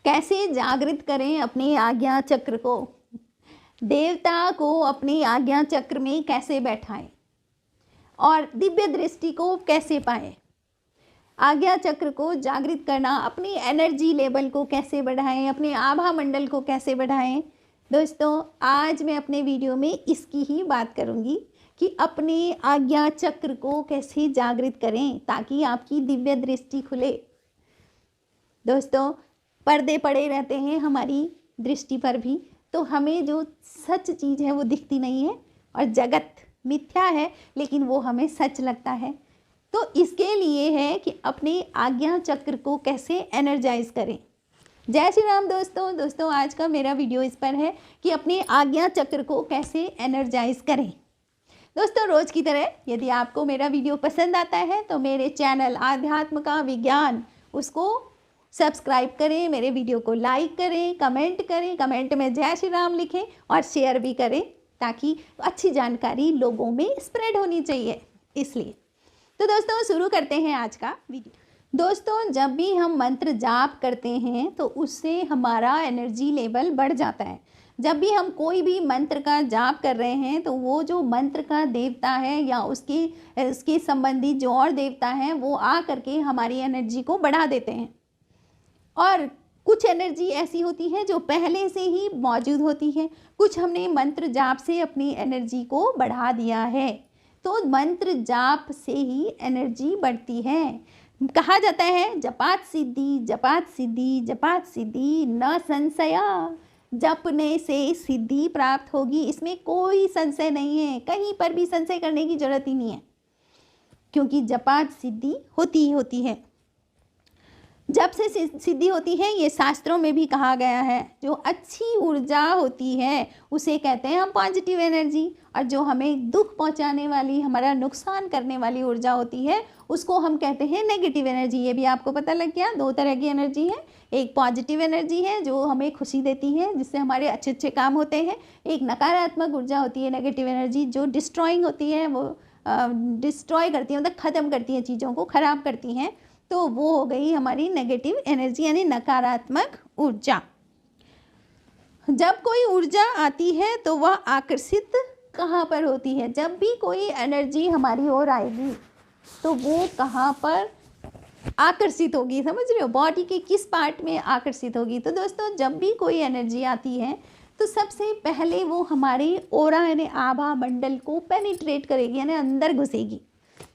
कैसे जागृत करें अपने आज्ञा चक्र को, देवता को अपनी आज्ञा चक्र में कैसे बैठाएं और दिव्य दृष्टि को कैसे पाएं। आज्ञा चक्र को जागृत करना, अपनी एनर्जी लेवल को कैसे बढ़ाएं, अपने आभा मंडल को कैसे बढ़ाएं। दोस्तों, आज मैं अपने वीडियो में इसकी ही बात करूंगी कि अपने आज्ञा चक्र को कैसे जागृत करें ताकि आपकी दिव्य दृष्टि खुले। दोस्तों, पर्दे पड़े रहते हैं हमारी दृष्टि पर भी, तो हमें जो सच चीज़ है वो दिखती नहीं है और जगत मिथ्या है लेकिन वो हमें सच लगता है। तो इसके लिए है कि अपने आज्ञा चक्र को कैसे एनर्जाइज करें। जय श्री राम दोस्तों, आज का मेरा वीडियो इस पर है कि अपने आज्ञा चक्र को कैसे एनर्जाइज करें। दोस्तों, रोज़ की तरह यदि आपको मेरा वीडियो पसंद आता है तो मेरे चैनल आध्यात्म का विज्ञान उसको सब्सक्राइब करें, मेरे वीडियो को लाइक करें, कमेंट में जय श्री राम लिखें और शेयर भी करें ताकि अच्छी जानकारी लोगों में स्प्रेड होनी चाहिए। इसलिए तो दोस्तों, शुरू करते हैं आज का वीडियो। दोस्तों, जब भी हम मंत्र जाप करते हैं तो उससे हमारा एनर्जी लेवल बढ़ जाता है। जब भी हम कोई भी मंत्र का जाप कर रहे हैं तो वो जो मंत्र का देवता है या उसके संबंधी जो और देवता हैं वो आ करके हमारी एनर्जी को बढ़ा देते हैं। और कुछ एनर्जी ऐसी होती है जो पहले से ही मौजूद होती है, कुछ हमने मंत्र जाप से अपनी एनर्जी को बढ़ा दिया है। तो मंत्र जाप से ही एनर्जी बढ़ती है। कहा जाता है जपात सिद्धि, जपात सिद्धि, जपात सिद्धि न संशया, जपने से सिद्धि प्राप्त होगी। इसमें कोई संशय नहीं है, कहीं पर भी संशय करने की जरूरत ही नहीं है, क्योंकि जपात सिद्धि होती ही होती है। जब से सिद्धि होती है ये शास्त्रों में भी कहा गया है। जो अच्छी ऊर्जा होती है उसे कहते हैं हम पॉजिटिव एनर्जी, और जो हमें दुख पहुंचाने वाली, हमारा नुकसान करने वाली ऊर्जा होती है उसको हम कहते हैं नेगेटिव एनर्जी। ये भी आपको पता लग गया, दो तरह की एनर्जी है। एक पॉजिटिव एनर्जी है जो हमें खुशी देती है, जिससे हमारे अच्छे अच्छे काम होते हैं। एक नकारात्मक ऊर्जा होती है नेगेटिव एनर्जी, जो डिस्ट्रॉइंग होती है, वो डिस्ट्रॉय करती है, मतलब ख़त्म करती है, चीज़ों को ख़राब करती हैं। तो वो हो गई हमारी नेगेटिव एनर्जी यानी नकारात्मक ऊर्जा। जब कोई ऊर्जा आती है तो वह आकर्षित कहाँ पर होती है? जब भी कोई एनर्जी हमारी ओर आएगी तो वो कहाँ पर आकर्षित होगी, समझ रहे हो? बॉडी के किस पार्ट में आकर्षित होगी? तो दोस्तों, जब भी कोई एनर्जी आती है तो सबसे पहले वो हमारे ओरा यानी आभा मंडल को पेनिट्रेट करेगी, यानी अंदर घुसेगी।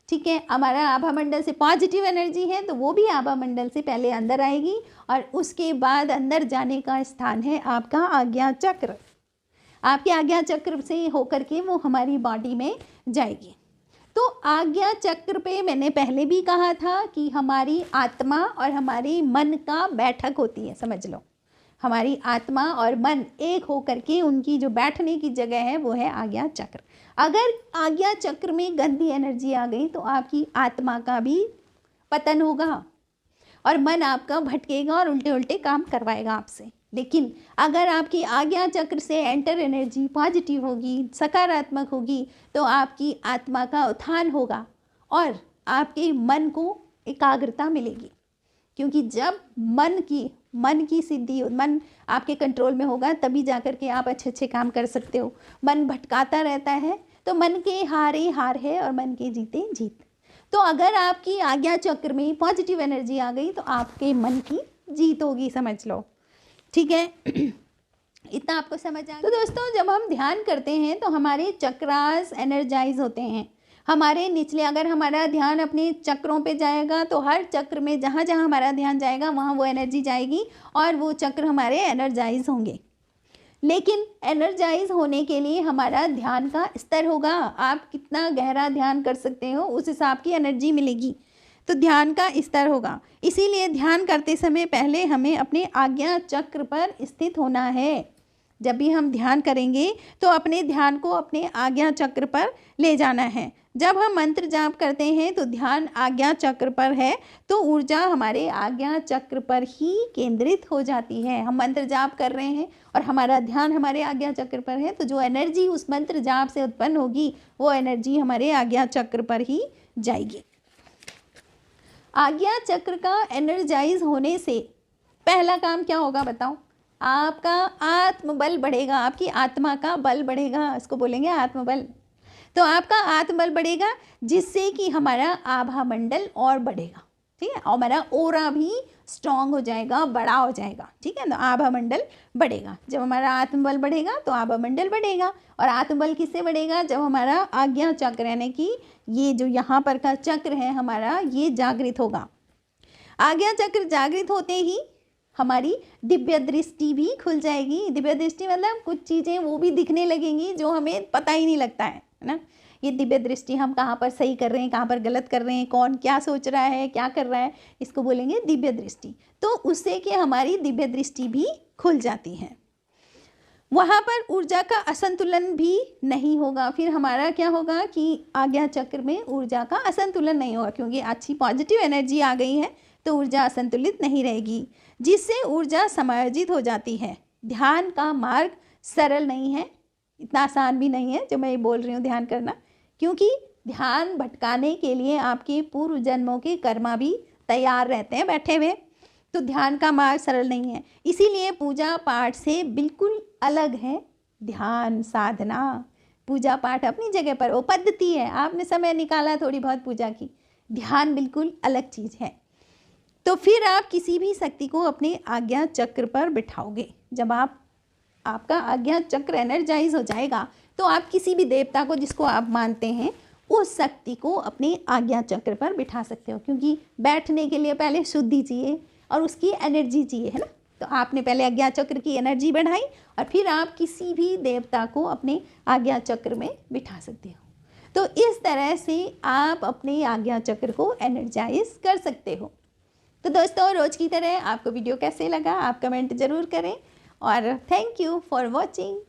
ठीक है, हमारा आभा मंडल से पॉजिटिव एनर्जी है तो वो भी आभा मंडल से पहले अंदर आएगी और उसके बाद अंदर जाने का स्थान है आपका आज्ञा चक्र। आपके आज्ञा चक्र से होकर के वो हमारी बॉडी में जाएगी। तो आज्ञा चक्र पे मैंने पहले भी कहा था कि हमारी आत्मा और हमारे मन का बैठक होती है, समझ लो। हमारी आत्मा और मन एक होकर के उनकी जो बैठने की जगह है वो है आज्ञा चक्र। अगर आज्ञा चक्र में गंदी एनर्जी आ गई तो आपकी आत्मा का भी पतन होगा और मन आपका भटकेगा और उल्टे उल्टे काम करवाएगा आपसे। लेकिन अगर आपकी आज्ञा चक्र से एंटर एनर्जी पॉजिटिव होगी, सकारात्मक होगी, तो आपकी आत्मा का उत्थान होगा और आपके मन को एकाग्रता मिलेगी। क्योंकि जब मन की सिद्धि, मन आपके कंट्रोल में होगा तभी जाकर के आप अच्छे अच्छे काम कर सकते हो। मन भटकाता रहता है तो मन के हारे हार है और मन के जीते जीत। तो अगर आपकी आज्ञा चक्र में पॉजिटिव एनर्जी आ गई तो आपके मन की जीत होगी, समझ लो। ठीक है, इतना आपको समझ आ गया? तो दोस्तों, जब हम ध्यान करते हैं तो हमारे चक्रास एनर्जाइज होते हैं। हमारे निचले, अगर हमारा ध्यान अपने चक्रों पे जाएगा तो हर चक्र में जहाँ जहाँ हमारा ध्यान जाएगा वहाँ वो एनर्जी जाएगी और वो चक्र हमारे एनर्जाइज होंगे। लेकिन एनर्जाइज होने के लिए हमारा ध्यान का स्तर होगा। आप कितना गहरा ध्यान कर सकते हो उस हिसाब की एनर्जी मिलेगी। तो ध्यान का स्तर होगा। इसीलिए ध्यान करते समय पहले हमें अपने आज्ञा चक्र पर स्थित होना है। जब भी हम ध्यान करेंगे तो अपने ध्यान को अपने आज्ञा चक्र पर ले जाना है। जब हम मंत्र जाप करते हैं तो ध्यान आज्ञा चक्र पर है तो ऊर्जा हमारे आज्ञा चक्र पर ही केंद्रित हो जाती है। हम मंत्र जाप कर रहे हैं और हमारा ध्यान हमारे आज्ञा चक्र पर है तो जो एनर्जी उस मंत्र जाप से उत्पन्न होगी वो एनर्जी हमारे आज्ञा चक्र पर ही जाएगी। आज्ञा चक्र का एनर्जाइज होने से पहला काम क्या होगा बताओ? आपका आत्मबल बढ़ेगा, आपकी आत्मा का बल बढ़ेगा, इसको बोलेंगे आत्मबल। तो आपका आत्मबल बढ़ेगा जिससे कि हमारा आभा मंडल और बढ़ेगा, ठीक है, और हमारा ओरा भी स्ट्रांग हो जाएगा, बड़ा हो जाएगा, ठीक है। तो आभा मंडल बढ़ेगा, जब हमारा आत्मबल बढ़ेगा तो आभा मंडल बढ़ेगा। और आत्मबल किससे बढ़ेगा? जब हमारा आज्ञा चक्र यानी कि ये जो यहाँ पर का चक्र है हमारा, ये जागृत होगा। आज्ञा चक्र जागृत होते ही हमारी दिव्य दृष्टि भी खुल जाएगी। दिव्य दृष्टि मतलब कुछ चीज़ें वो भी दिखने लगेंगी जो हमें पता ही नहीं लगता है ना। ये दिव्य दृष्टि, हम कहाँ पर सही कर रहे हैं, कहाँ पर गलत कर रहे हैं, कौन क्या सोच रहा है, क्या कर रहा है, इसको बोलेंगे दिव्य दृष्टि। तो उससे कि हमारी दिव्य दृष्टि भी खुल जाती है। वहाँ पर ऊर्जा का असंतुलन भी नहीं होगा। फिर हमारा क्या होगा कि आज्ञा चक्र में ऊर्जा का असंतुलन नहीं होगा, क्योंकि अच्छी पॉजिटिव एनर्जी आ गई है तो ऊर्जा असंतुलित नहीं रहेगी, जिससे ऊर्जा समायोजित हो जाती है। ध्यान का मार्ग सरल नहीं है, इतना आसान भी नहीं है जो मैं ये बोल रही हूँ ध्यान करना, क्योंकि ध्यान भटकाने के लिए आपके पूर्व जन्मों के कर्मा भी तैयार रहते हैं बैठे हुए। तो ध्यान का मार्ग सरल नहीं है, इसीलिए पूजा पाठ से बिल्कुल अलग है ध्यान साधना। पूजा पाठ अपनी जगह पर वो पद्धति है, आपने समय निकाला थोड़ी बहुत पूजा की, ध्यान बिल्कुल अलग चीज़ है। तो फिर आप किसी भी शक्ति को अपने आज्ञा चक्र पर बिठाओगे। जब आपका आज्ञा चक्र एनर्जाइज हो जाएगा तो आप किसी भी देवता को जिसको आप मानते हैं उस शक्ति को अपने आज्ञा चक्र पर बिठा सकते हो, क्योंकि बैठने के लिए पहले शुद्धि चाहिए और उसकी एनर्जी चाहिए, है ना। तो आपने पहले आज्ञा चक्र की एनर्जी बढ़ाई और फिर आप किसी भी देवता को अपने आज्ञा चक्र में बिठा सकते हो। तो इस तरह से आप अपने आज्ञा चक्र को एनर्जाइज कर सकते हो। तो दोस्तों, रोज़ की तरह आपको वीडियो कैसे लगा आप कमेंट ज़रूर करें, और थैंक यू फॉर वॉचिंग।